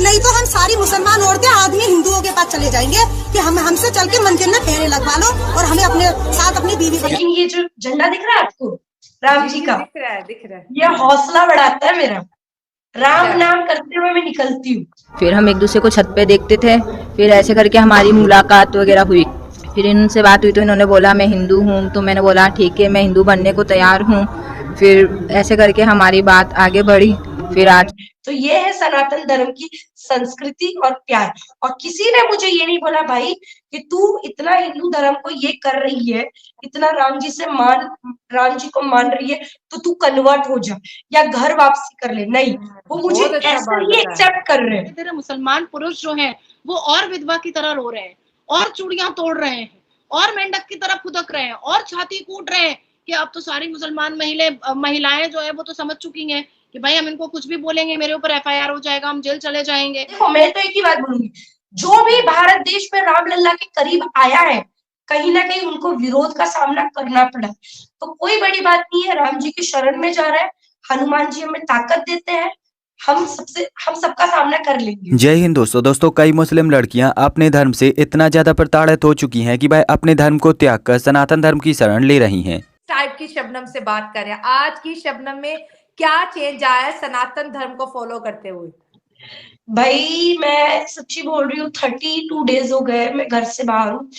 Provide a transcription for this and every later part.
नहीं तो हम सारी मुसलमान औरतें आदमी हिंदुओं के पास चले जाएंगे कि हमसे चल के मंदिर में फेरे लगवा लो और हमें अपने साथ अपनी बीवी। लेकिन ये जो झंडा दिख रहा है आपको राम जी का, दिख रहा है। ये हौसला बढ़ाता है मेरा। राम नाम करते हुए मैं निकलती हूँ। फिर हम एक दूसरे को छत पे देखते थे, फिर ऐसे करके हमारी मुलाकात वगैरह हुई। फिर इनसे बात हुई तो इन्होंने बोला मैं हिंदू हूँ, तो मैंने बोला ठीक है मैं हिंदू बनने को तैयार हूँ। फिर ऐसे करके हमारी बात आगे बढ़ी। फिर आज तो ये है सनातन धर्म की संस्कृति और प्यार। और किसी ने मुझे ये नहीं बोला भाई कि तू इतना हिंदू धर्म को ये कर रही है, इतना राम जी को मान रही है, तो तू कन्वर्ट हो जा या घर वापसी कर ले। नहीं, वो मुझे ऐसे ही एक्सेप्ट कर रहे हैं। तेरे मुसलमान पुरुष जो हैं वो और विधवा की तरह रो रहे हैं और चूड़ियां तोड़ रहे हैं और मेंढक की तरह फुदक रहे हैं और छाती कूट रहे हैं कि अब तो सारी मुसलमान महिलाएं जो है वो तो समझ चुकी हैं कि भाई हम इनको कुछ भी बोलेंगे मेरे ऊपर एफआईआर हो जाएगा, हम जेल चले जाएंगे। देखो मैं तो एक ही बात बोलूंगी, जो भी भारत देश में रामलला के करीब आया है कहीं ना कहीं उनको विरोध का सामना करना पड़ा। तो कोई बड़ी बात नहीं है, राम जी की शरण में जा रहा है, हनुमान जी हमें ताकत देते हैं, हम सबका सामना कर लेंगे। जय हिंद दोस्तों कई मुस्लिम लड़कियां अपने धर्म से इतना ज्यादा प्रताड़ित हो चुकी हैं कि भाई अपने धर्म को त्याग कर सनातन धर्म की शरण ले रही हैं। टाइप की शबनम से बात करें, आज की शबनम में क्या चेंज आया है सनातन धर्म को फॉलो करते हुए? भाई मैं सच्ची बोल रही हूँ, 32 डेज हो गए मैं घर से बाहर हूँ।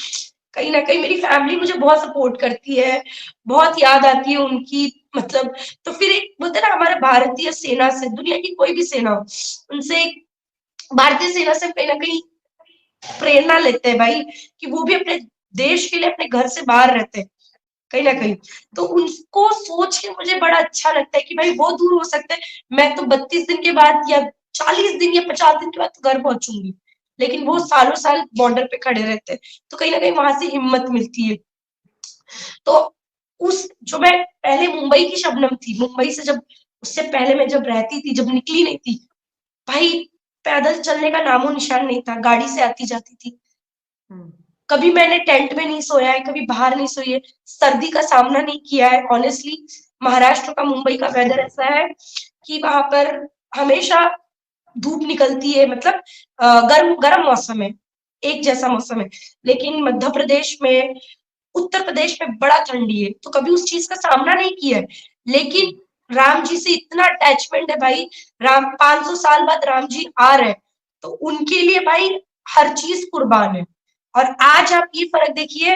कहीं ना कहीं मेरी फैमिली मुझे बहुत सपोर्ट करती है, बहुत याद आती है उनकी। मतलब तो फिर एक बोलते ना हमारे भारतीय सेना से, दुनिया की कोई भी सेना हो, उनसे भारतीय सेना से कहीं ना कहीं प्रेरणा लेते हैं भाई कि वो भी अपने देश के लिए अपने घर से बाहर रहते हैं कहीं ना कहीं। तो उनको सोच के मुझे बड़ा अच्छा लगता है कि भाई वो दूर हो सकते हैं, मैं तो 32 दिन के बाद या 40 दिन या 50 दिन के बाद तो घर पहुंचूंगी, लेकिन वो सालों साल बॉर्डर पे खड़े रहते हैं, तो कहीं ना कहीं वहां से हिम्मत मिलती है। तो उस जो मैं पहले मुंबई की शबनम थी, मुंबई से जब उससे पहले मैं जब रहती थी, जब निकली नहीं थी भाई, पैदल चलने का नामो निशान नहीं था, गाड़ी से आती जाती थी। कभी मैंने टेंट में नहीं सोया है, कभी बाहर नहीं सोई है, सर्दी का सामना नहीं किया है। ऑनेस्टली महाराष्ट्र का, मुंबई का वेदर ऐसा है कि वहां पर हमेशा धूप निकलती है, मतलब गर्म गर्म मौसम है, एक जैसा मौसम है। लेकिन मध्य प्रदेश में, उत्तर प्रदेश में बड़ा ठंडी है, तो कभी उस चीज का सामना नहीं किया है। लेकिन राम जी से इतना अटैचमेंट है भाई, राम 500 साल बाद राम जी आ रहे हैं, तो उनके लिए भाई हर चीज कुर्बान है। और आज आप ये फर्क देखिए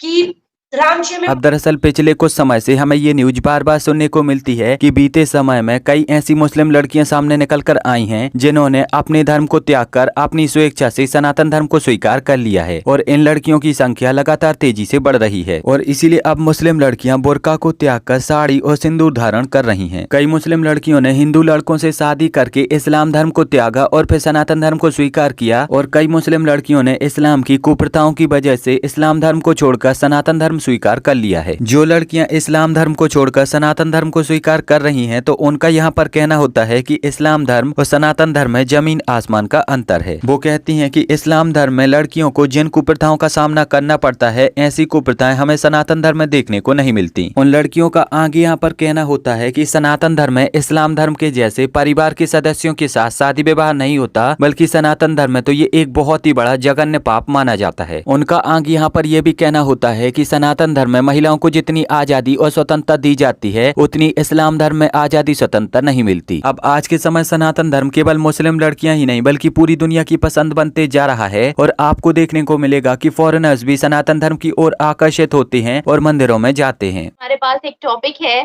कि राम जी में अब दरअसल पिछले कुछ समय से हमें ये न्यूज बार बार सुनने को मिलती है कि बीते समय में कई ऐसी मुस्लिम लड़कियां सामने निकल कर आई हैं जिन्होंने अपने धर्म को त्याग कर अपनी स्वेच्छा से सनातन धर्म को स्वीकार कर लिया है, और इन लड़कियों की संख्या लगातार तेजी से बढ़ रही है। और इसीलिए अब मुस्लिम लड़कियां बुर्का को त्याग कर साड़ी और सिंदूर धारण कर रही है। कई मुस्लिम लड़कियों ने हिंदू लड़कों से शादी करके इस्लाम धर्म को त्यागा और फिर सनातन धर्म को स्वीकार किया, और कई मुस्लिम लड़कियों ने इस्लाम की कुप्रथाओं की वजह से इस्लाम धर्म को छोड़कर सनातन धर्म स्वीकार कर लिया है। जो लड़कियां इस्लाम धर्म को छोड़कर सनातन धर्म को स्वीकार कर रही हैं, तो उनका यहाँ पर कहना होता है कि इस्लाम धर्म और सनातन धर्म में जमीन आसमान का अंतर है। वो कहती हैं कि इस्लाम धर्म में लड़कियों को जिन कुप्रथाओं का सामना करना पड़ता है, ऐसी कुप्रथाएं हमें सनातन धर्म में देखने को नहीं मिलती। उन लड़कियों का आगे यहाँ पर कहना होता है कि सनातन धर्म में इस्लाम धर्म के जैसे परिवार के सदस्यों के साथ शादी विवाह नहीं होता, बल्कि सनातन धर्म में तो ये एक बहुत ही बड़ा जघन्य पाप माना जाता है। उनका आगे यहाँ पर यह भी कहना होता है कि सनातन धर्म में महिलाओं को जितनी आजादी और स्वतंत्रता दी जाती है, उतनी इस्लाम धर्म में आजादी स्वतंत्रता नहीं मिलती। अब आज के समय सनातन धर्म केवल मुस्लिम लड़कियां ही नहीं बल्कि पूरी दुनिया की पसंद बनते जा रहा है, और आपको देखने को मिलेगा कि फॉरेनर्स भी सनातन धर्म की ओर आकर्षित होते हैं और मंदिरों में जाते हैं। हमारे पास एक टॉपिक है,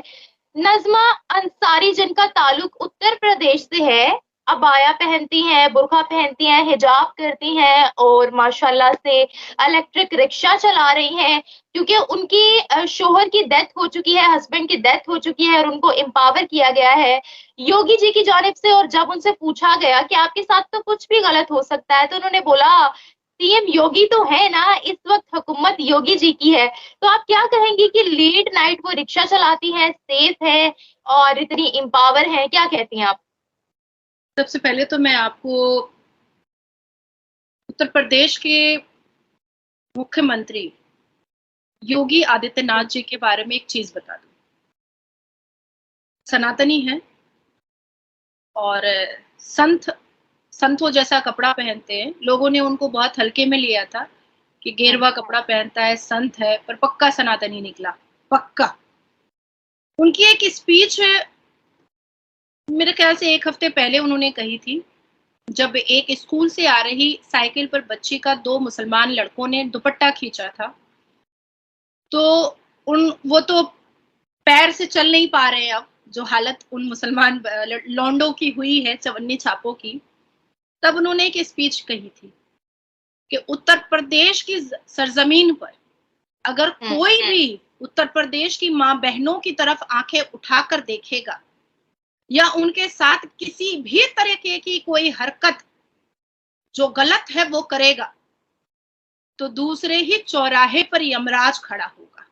नज़्मा अंसारी जिनका ताल्लुक उत्तर प्रदेश से है, अबाया पहनती हैं, बुर्का पहनती हैं, हिजाब करती हैं और माशाल्लाह से इलेक्ट्रिक रिक्शा चला रही हैं, क्योंकि उनकी शोहर की डेथ हो चुकी है, हस्बैंड की डेथ हो चुकी है और उनको एम्पावर किया गया है योगी जी की जानिब से। और जब उनसे पूछा गया कि आपके साथ तो कुछ भी गलत हो सकता है, तो उन्होंने बोला सीएम योगी तो है ना, इस वक्त हुकूमत योगी जी की है। तो आप क्या कहेंगी कि लेट नाइट वो रिक्शा चलाती हैं, सेफ है और इतनी एम्पावर है, क्या कहती हैं आप? सबसे पहले तो मैं आपको उत्तर प्रदेश के मुख्यमंत्री योगी आदित्यनाथ जी के बारे में एक चीज बता दूं। सनातनी हैं और संत संतों जैसा कपड़ा पहनते हैं। लोगों ने उनको बहुत हल्के में लिया था कि गेरुआ कपड़ा पहनता है, संत है, पर पक्का सनातनी निकला, पक्का। उनकी एक स्पीच मेरे ख्याल से 1 हफ्ते पहले उन्होंने कही थी, जब एक स्कूल से आ रही साइकिल पर बच्ची का 2 मुसलमान लड़कों ने दुपट्टा खींचा था, तो वो तो पैर से चल नहीं पा रहे हैं अब, जो हालत उन मुसलमान लौंडों की हुई है, चवन्नी छापों की। तब उन्होंने एक स्पीच कही थी कि उत्तर प्रदेश की सरजमीन पर अगर कोई भी उत्तर प्रदेश की माँ बहनों की तरफ आंखें उठाकर देखेगा या उनके साथ किसी भी तरीके की कोई हरकत जो गलत है वो करेगा, तो दूसरे ही चौराहे पर यमराज खड़ा होगा,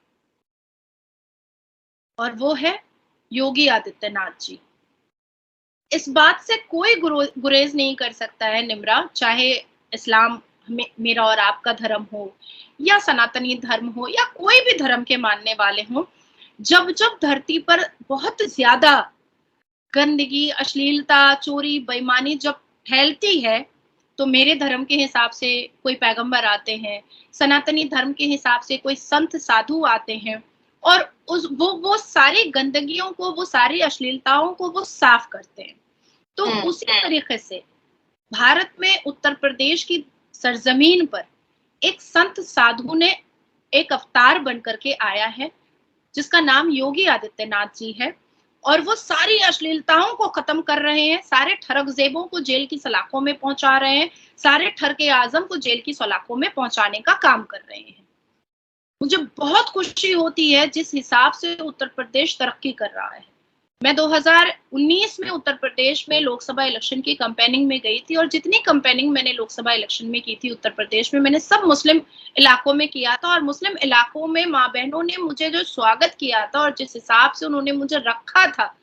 और वो है योगी आदित्यनाथ जी। इस बात से कोई गुरेज नहीं कर सकता है निम्रा, चाहे इस्लाम मेरा और आपका धर्म हो या सनातनी धर्म हो या कोई भी धर्म के मानने वाले हो। जब जब धरती पर बहुत ज्यादा गंदगी, अश्लीलता, चोरी, बेईमानी जब फैलती है, तो मेरे धर्म के हिसाब से कोई पैगंबर आते हैं, सनातनी धर्म के हिसाब से कोई संत साधु आते हैं, और वो सारी गंदगियों को, वो सारी अश्लीलताओं को वो साफ करते हैं। तो उसी तरीके से भारत में उत्तर प्रदेश की सरजमीन पर एक संत साधु ने एक अवतार बन करके आया है, जिसका नाम योगी आदित्यनाथ जी है, और वो सारी अश्लीलताओं को खत्म कर रहे हैं, सारे ठरगजेबों को जेल की सलाखों में पहुंचा रहे हैं, सारे ठरके आजम को जेल की सलाखों में पहुंचाने का काम कर रहे हैं। मुझे बहुत खुशी होती है जिस हिसाब से उत्तर प्रदेश तरक्की कर रहा है। मैं 2019 में उत्तर प्रदेश में लोकसभा इलेक्शन की कैंपेनिंग में गई थी, और जितनी कैंपेनिंग मैंने लोकसभा इलेक्शन में की थी उत्तर प्रदेश में, मैंने सब मुस्लिम इलाकों में किया था, और मुस्लिम इलाकों में माँ बहनों ने मुझे जो स्वागत किया था और जिस हिसाब से उन्होंने मुझे रखा था,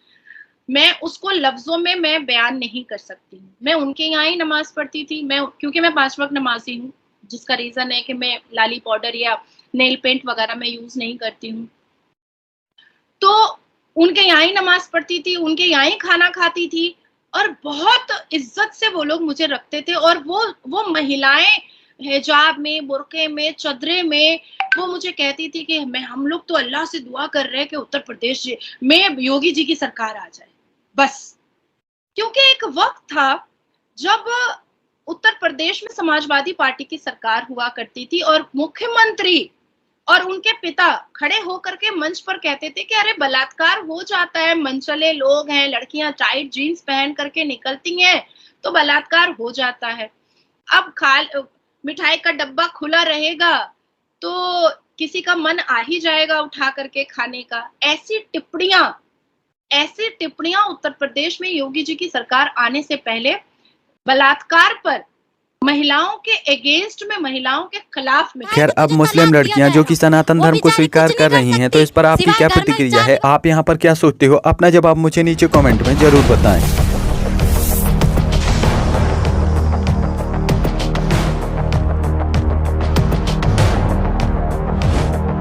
मैं उसको लफ्जों में मैं बयान नहीं कर सकती। मैं उनके यहाँ ही नमाज पढ़ती थी, क्योंकि मैं 5 वक्त नमाजी हूँ, जिसका रीजन है कि मैं लाली पाउडर या नेल पेंट वगैरह मैं यूज नहीं करती हूँ। तो उनके यहाँ ही नमाज पढ़ती थी, उनके यहाँ ही खाना खाती थी, और बहुत इज्जत से वो लोग मुझे रखते थे। और वो महिलाएं हिजाब में, बुर्के में, चदरे में, वो मुझे कहती थी कि हम लोग तो अल्लाह से दुआ कर रहे हैं कि उत्तर प्रदेश में योगी जी की सरकार आ जाए, बस। क्योंकि एक वक्त था जब उत्तर प्रदेश में समाजवादी पार्टी की सरकार हुआ करती थी, और मुख्यमंत्री और उनके पिता खड़े होकर के मंच पर कहते थे कि अरे बलात्कार हो जाता है, मनचले लोग हैं, लड़कियां टाइट जीन्स पहन करके निकलती हैं तो बलात्कार हो जाता है। अब मिठाई का डब्बा खुला रहेगा तो किसी का मन आ ही जाएगा उठा करके खाने का। ऐसी टिप्पणियां उत्तर प्रदेश में योगी जी की सरकार आने से पहले बलात्कार पर, महिलाओं के अगेंस्ट में, महिलाओं के खिलाफ में। खैर, अब मुस्लिम लड़कियां जो कि सनातन धर्म को स्वीकार कर रही हैं, तो इस पर आपकी क्या प्रतिक्रिया है? आप यहाँ पर क्या सोचते हो? अपना जवाब मुझे नीचे कमेंट में जरूर बताएं।